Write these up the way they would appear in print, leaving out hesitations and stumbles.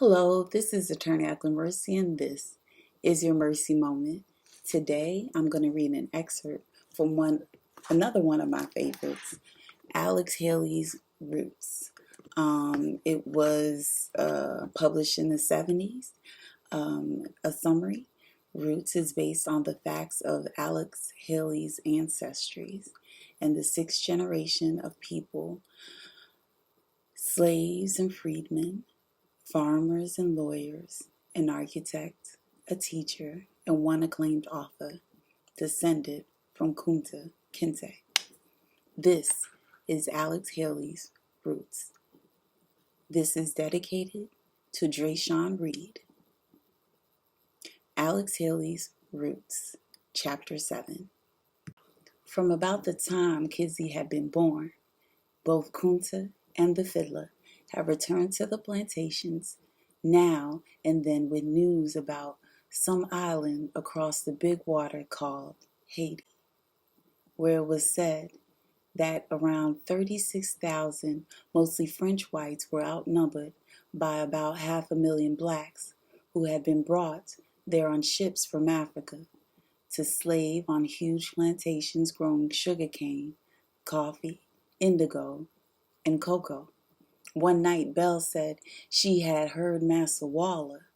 Hello, this is Attorney Ackland Mercy, and this is your Mercy Moment. Today, I'm going to read an excerpt from another one of my favorites, Alex Haley's Roots. It was published in the 70s. A summary. Roots is based on the facts of Alex Haley's ancestries and the sixth generation of people, slaves and freedmen, farmers and lawyers, an architect, a teacher, and one acclaimed author, descended from Kunta Kinte. This is Alex Haley's Roots. This is dedicated to Dreasjon Reed. Alex Haley's Roots, Chapter 7. From about the time Kizzy had been born, both Kunta and the fiddler had returned to the plantations now and then with news about some island across the big water called Haiti, where it was said that around 36,000 mostly French whites were outnumbered by about 500,000 blacks who had been brought there on ships from Africa to slave on huge plantations growing sugarcane, coffee, indigo, and cocoa. One night, Belle said she had heard Massa Waller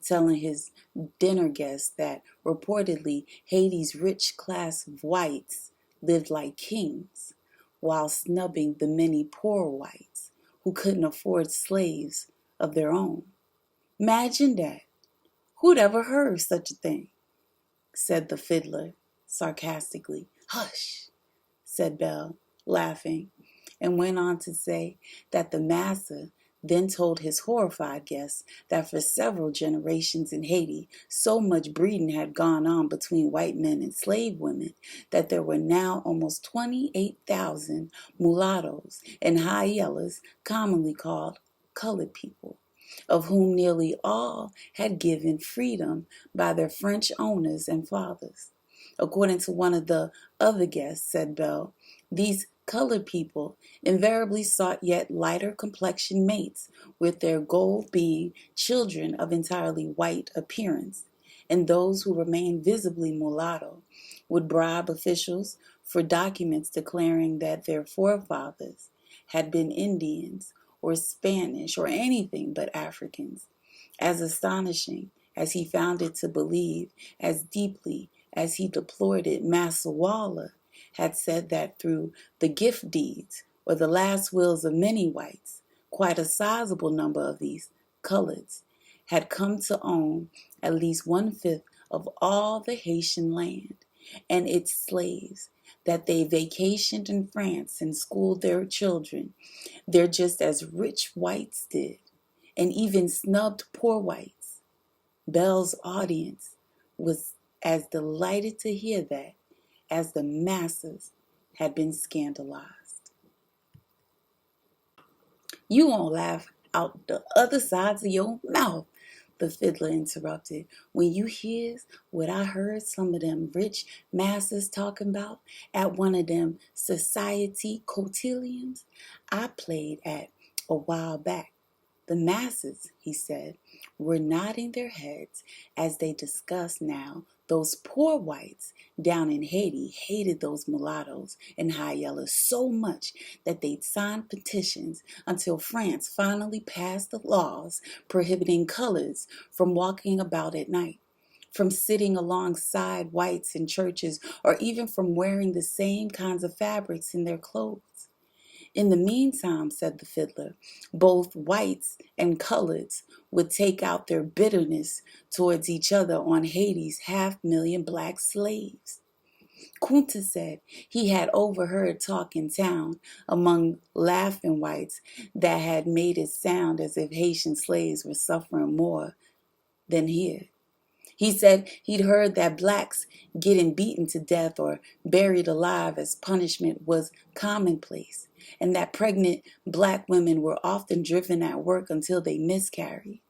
telling his dinner guests that reportedly Haiti's rich class of whites lived like kings, while snubbing the many poor whites who couldn't afford slaves of their own. Imagine that. Who'd ever heard such a thing? Said the fiddler sarcastically. Hush, said Belle, laughing, and went on to say that the master then told his horrified guests that for several generations in Haiti, so much breeding had gone on between white men and slave women that there were now almost 28,000 mulattoes and high yellers, commonly called colored people, of whom nearly all had given freedom by their French owners and fathers. According to one of the other guests, said Belle, these colored people invariably sought yet lighter complexion mates, with their goal being children of entirely white appearance, and those who remained visibly mulatto would bribe officials for documents declaring that their forefathers had been Indians or Spanish or anything but Africans. As astonishing as he found it to believe, as deeply as he deplored it, Massa Waller had said that through the gift deeds or the last wills of many whites, quite a sizable number of these coloreds had come to own at least 1/5 of all the Haitian land and its slaves, that they vacationed in France and schooled their children there just as rich whites did, and even snubbed poor whites. Belle's audience was as delighted to hear that as the masses had been scandalized. You won't laugh out the other sides of your mouth, the fiddler interrupted, when you hears what I heard some of them rich masters talking about at one of them society cotillions I played at a while back. The masses, he said, were nodding their heads as they discussed now those poor whites down in Haiti hated those mulattoes and high yellers so much that they'd signed petitions until France finally passed the laws prohibiting colors from walking about at night, from sitting alongside whites in churches, or even from wearing the same kinds of fabrics in their clothes. In the meantime, said the fiddler, both whites and coloreds would take out their bitterness towards each other on Haiti's 500,000 black slaves. Kunta said he had overheard talk in town among laughing whites that had made it sound as if Haitian slaves were suffering more than here. He said he'd heard that blacks getting beaten to death or buried alive as punishment was commonplace, and that pregnant black women were often driven at work until they miscarried.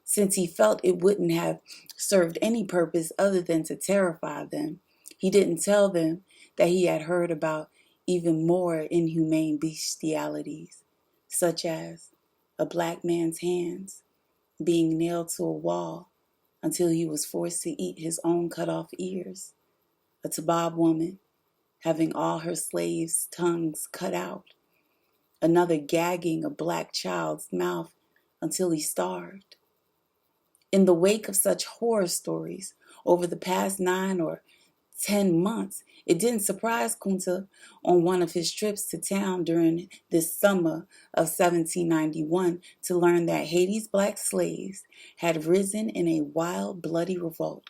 Since he felt it wouldn't have served any purpose other than to terrify them, he didn't tell them that he had heard about even more inhumane bestialities, such as a black man's hands being nailed to a wall until he was forced to eat his own cut off ears, a Toubob woman having all her slaves' tongues cut out, another gagging a black child's mouth until he starved. In the wake of such horror stories over the past 9 or 10 months, it didn't surprise Kunta on one of his trips to town during this summer of 1791 to learn that Haiti's black slaves had risen in a wild, bloody revolt.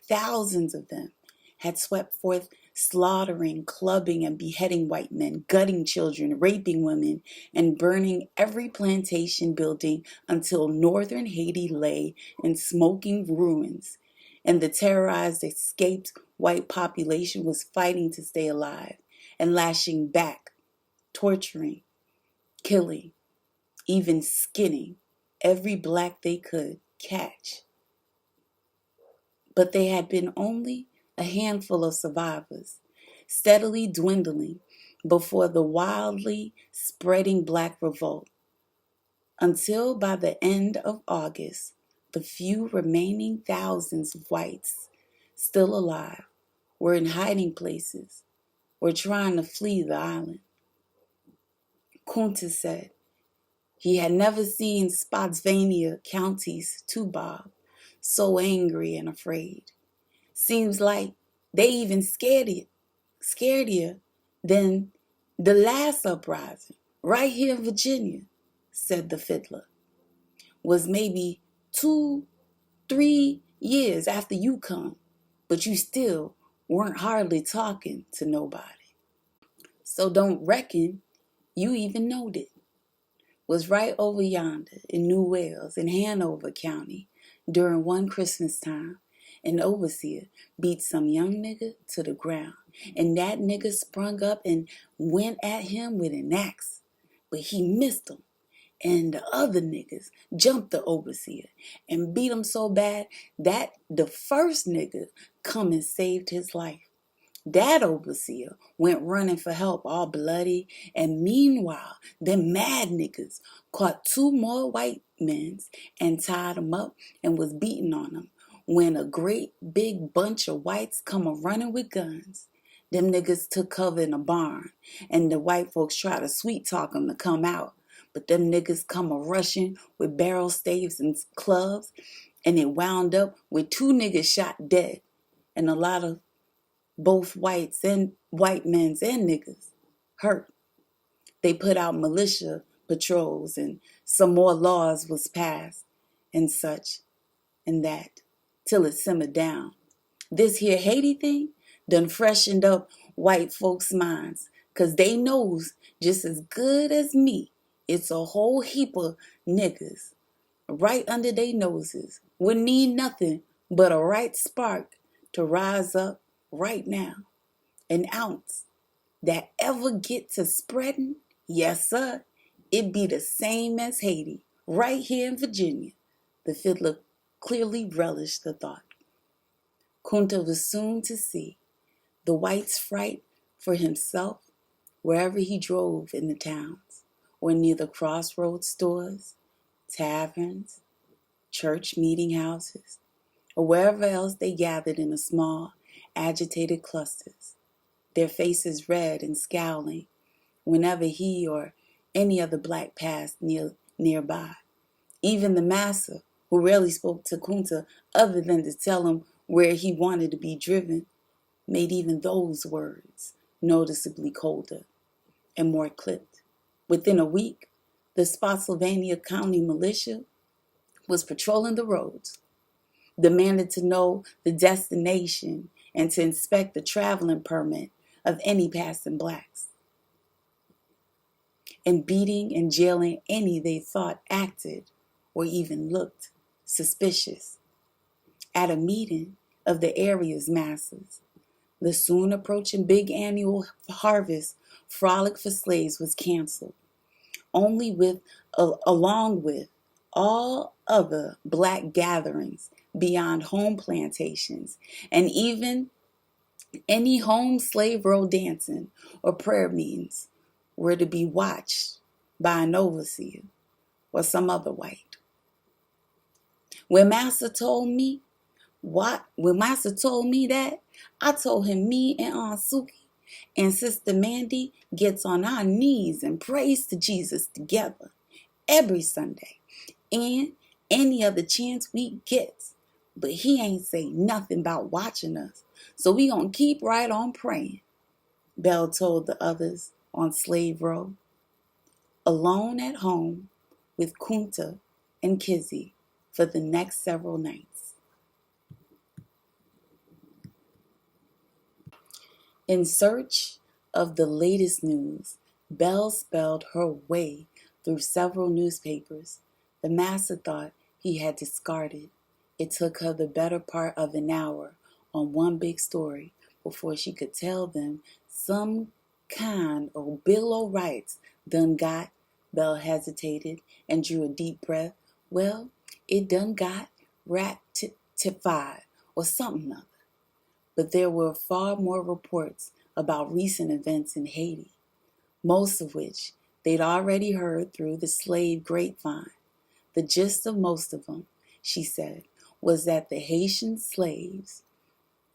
Thousands of them had swept forth, slaughtering, clubbing, and beheading white men, gutting children, raping women, and burning every plantation building until northern Haiti lay in smoking ruins, and the terrorized, escaped white population was fighting to stay alive and lashing back, torturing, killing, even skinning every black they could catch. But they had been only a handful of survivors, steadily dwindling before the wildly spreading black revolt, until by the end of August, the few remaining thousands of whites still alive were in hiding places or trying to flee the island. Kunta said he had never seen Spotsylvania County's Toubob so angry and afraid. Seems like they even scarier than the last uprising right here in Virginia, said the fiddler. Was maybe 2-3 years after you come, but you still weren't hardly talking to nobody. So don't reckon you even knowed it. Was right over yonder in New Wales in Hanover County during one Christmas time. An overseer beat some young nigga to the ground, and that nigga sprung up and went at him with an axe, but he missed him. And the other niggas jumped the overseer and beat him so bad that the first nigga come and saved his life. That overseer went running for help all bloody, and meanwhile, them mad niggas caught 2 more white men and tied them up and was beating on them when a great big bunch of whites come a-running with guns. Them niggas took cover in a barn, and the white folks tried to sweet talk them to come out. But them niggas come a-rushing with barrel staves and clubs, and it wound up with 2 niggas shot dead, and a lot of both white men's and niggas hurt. They put out militia patrols, and some more laws was passed, and such, and that, till it simmered down. This here Haiti thing done freshened up white folks' minds, 'cause they knows just as good as me it's a whole heap of niggas right under their noses. Wouldn't need nothing but a right spark to rise up right now. An ounce that ever get to spreading, yes sir, it be the same as Haiti, right here in Virginia. The fiddler clearly relished the thought. Kunta was soon to see the whites' fright for himself wherever he drove in the towns, or near the crossroads stores, taverns, church meeting houses, or wherever else they gathered in a small, agitated clusters, their faces red and scowling whenever he or any other black passed nearby. Even the master, who rarely spoke to Kunta other than to tell him where he wanted to be driven, made even those words noticeably colder and more clipped. Within a week, the Spotsylvania County militia was patrolling the roads, demanded to know the destination and to inspect the traveling permit of any passing blacks, and beating and jailing any they thought acted or even looked suspicious. At a meeting of the area's masses, the soon approaching big annual harvest frolic for slaves was canceled, along with all other black gatherings beyond home plantations, and even any home slave road dancing or prayer meetings were to be watched by an overseer or some other white. When Master told me that, I told him me and Aunt Suki and Sister Mandy gets on our knees and prays to Jesus together every Sunday and any other chance we gets. But he ain't say nothing about watching us, so we gonna keep right on praying, Belle told the others on Slave Row. Alone at home with Kunta and Kizzy for the next several nights. In search of the latest news, Belle spelled her way through several newspapers the master thought he had discarded. It took her the better part of an hour on one big story before she could tell them some kind of Bill o' Rights done got. Belle hesitated and drew a deep breath. Well, it done got ratified or something other. But there were far more reports about recent events in Haiti, most of which they'd already heard through the slave grapevine. The gist of most of them, she said, was that the Haitian slaves'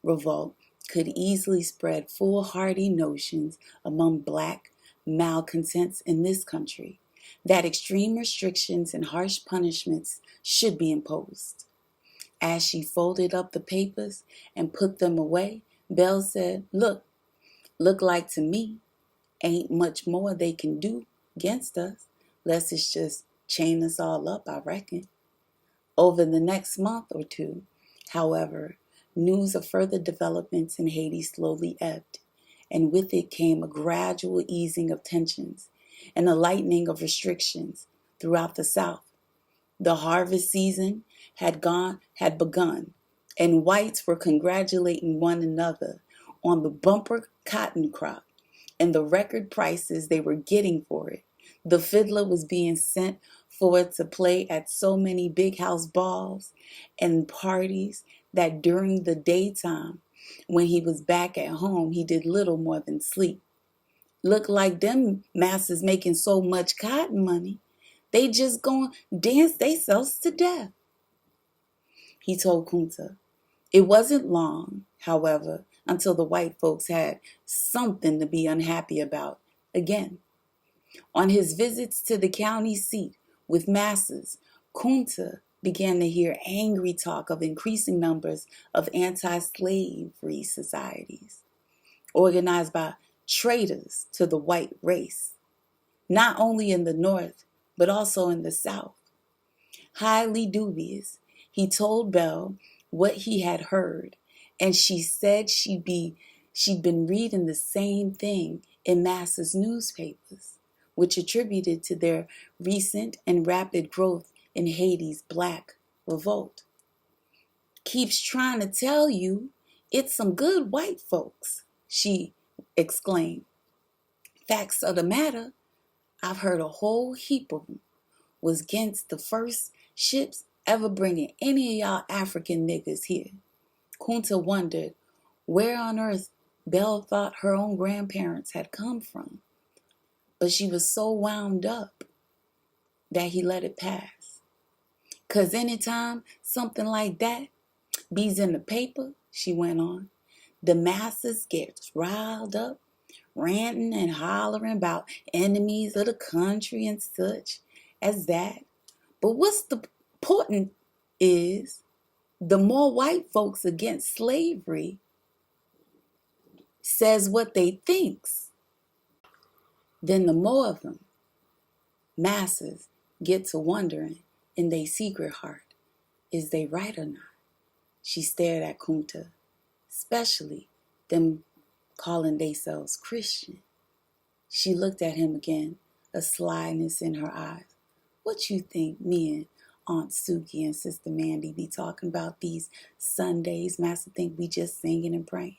revolt could easily spread foolhardy notions among black malcontents in this country, that extreme restrictions and harsh punishments should be imposed. As she folded up the papers and put them away, Belle said, look like to me, ain't much more they can do against us, lest it's just chain us all up, I reckon. Over the next month or two, however, news of further developments in Haiti slowly ebbed, and with it came a gradual easing of tensions and a lightening of restrictions throughout the South. The harvest season had begun, and whites were congratulating one another on the bumper cotton crop and the record prices they were getting for it. The fiddler was being sent forth to play at so many big house balls and parties that during the daytime, when he was back at home, he did little more than sleep. Looked like them masters making so much cotton money, they just gonna dance themselves to death, he told Kunta. It wasn't long, however, until the white folks had something to be unhappy about again. On his visits to the county seat with masses, Kunta began to hear angry talk of increasing numbers of anti-slavery societies, organized by traitors to the white race, not only in the North, but also in the South. Highly dubious, he told Belle what he had heard, and she said she'd been reading the same thing in Massa's newspapers, which attributed to their recent and rapid growth in Haiti's black revolt. Keeps trying to tell you it's some good white folks, she exclaimed. Facts of the matter, I've heard a whole heap of them was against the first ships ever bringing any of y'all African niggas here. Kunta wondered where on earth Belle thought her own grandparents had come from, but she was so wound up that he let it pass. 'Cause anytime something like that be's in the paper, she went on, the masses get riled up, ranting and hollering about enemies of the country and such as that. But what's the important is the more white folks against slavery says what they thinks, then the more of them masses get to wondering in their secret heart, is they right or not? She stared at Kunta, especially them calling themselves Christian. She looked at him again, a slyness in her eyes. What you think me and Aunt Suki and Sister Mandy be talking about these Sundays? Master think we just singing and praying.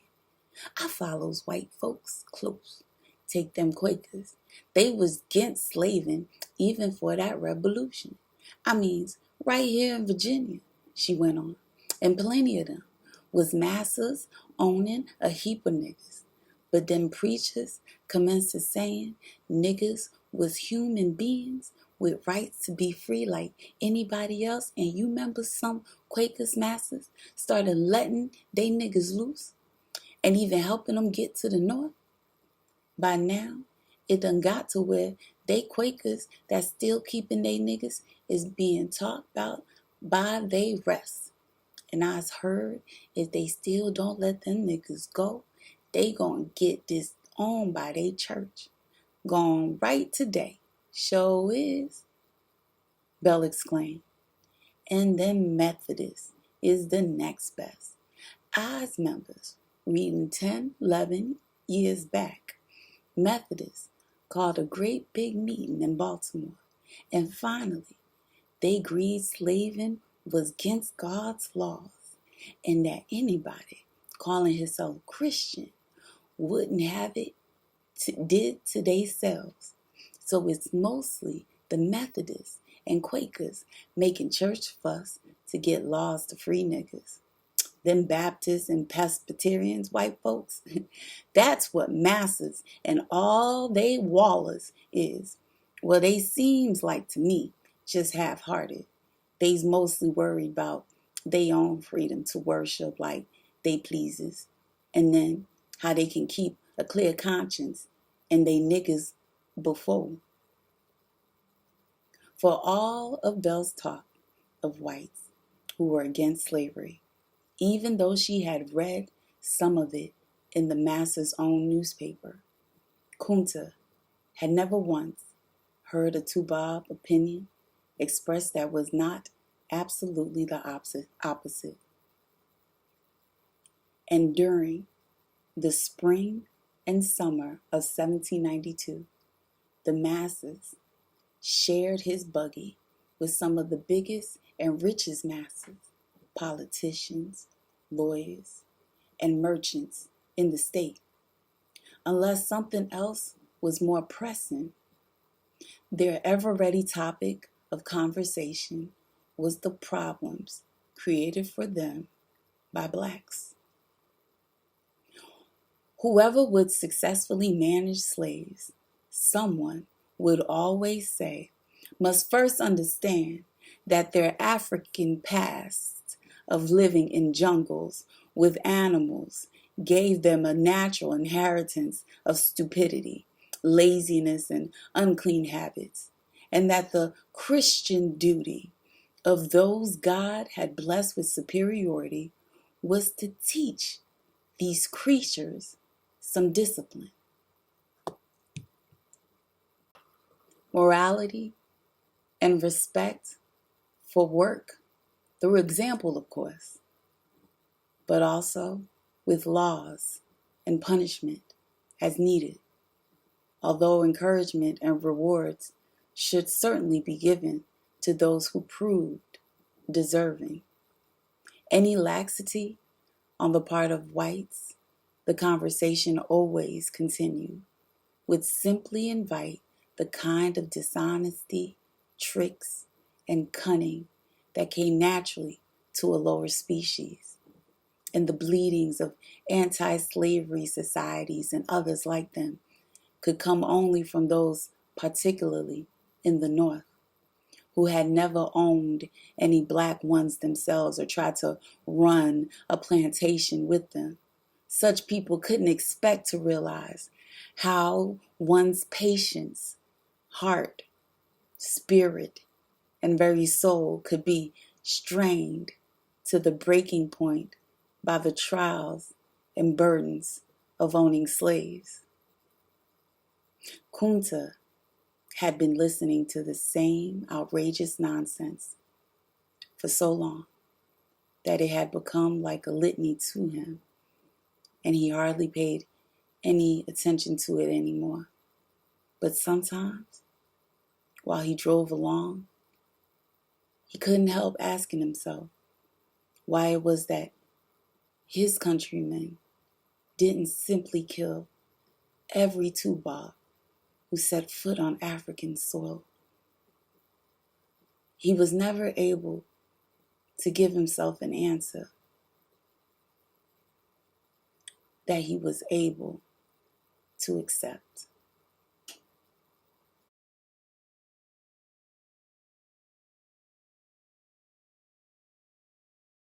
I follows white folks close. Take them Quakers. They was against slaving even for that revolution. I means right here in Virginia, she went on. And plenty of them was masters owning a heap of niggas. But them preachers commenced to saying niggas was human beings with rights to be free like anybody else, and you remember some Quakers masters started letting they niggas loose and even helping them get to the north? By now, it done got to where they Quakers that still keeping they niggas is being talked about by they rest. And I's heard if they still don't let them niggas go, they gonna get disowned by they church. Gone right today. Sure is, Bell exclaimed. And then Methodist is the next best. I's members, reading 10, 11 years back, Methodists called a great big meeting in Baltimore, and finally they agreed slaving was against God's laws and that anybody calling himself Christian wouldn't have it did to themselves. So it's mostly the Methodists and Quakers making church fuss to get laws to free niggas. Them Baptists and Presbyterians, white folks, that's what masses and all they wallers is. Well, they seems like to me just half-hearted. They's mostly worried about their own freedom to worship like they pleases, and then how they can keep a clear conscience and they niggas before. For all of Bell's talk of whites who were against slavery, even though she had read some of it in the master's own newspaper, Kunta had never once heard a Toubob opinion expressed that was not absolutely the opposite. And during the spring and summer of 1792, the masses shared his buggy with some of the biggest and richest masses, politicians, lawyers, and merchants in the state. Unless something else was more pressing, their ever-ready topic of conversation was the problems created for them by blacks. Whoever would successfully manage slaves, someone would always say, must first understand that their African past of living in jungles with animals gave them a natural inheritance of stupidity, laziness, and unclean habits, and that the Christian duty of those God had blessed with superiority was to teach these creatures some discipline. Morality and respect for work through example, of course, but also with laws and punishment as needed, although encouragement and rewards should certainly be given to those who proved deserving. Any laxity on the part of whites, the conversation always continued, would simply invite the kind of dishonesty, tricks, and cunning that came naturally to a lower species, and the bleedings of anti-slavery societies and others like them could come only from those particularly in the North, who had never owned any black ones themselves or tried to run a plantation with them. Such people couldn't expect to realize how one's patience, heart, spirit, and very soul could be strained to the breaking point by the trials and burdens of owning slaves. Kunta had been listening to the same outrageous nonsense for so long that it had become like a litany to him, and he hardly paid any attention to it anymore. But sometimes, while he drove along, he couldn't help asking himself why it was that his countrymen didn't simply kill every Toubob who set foot on African soil. He was never able to give himself an answer that he was able to accept.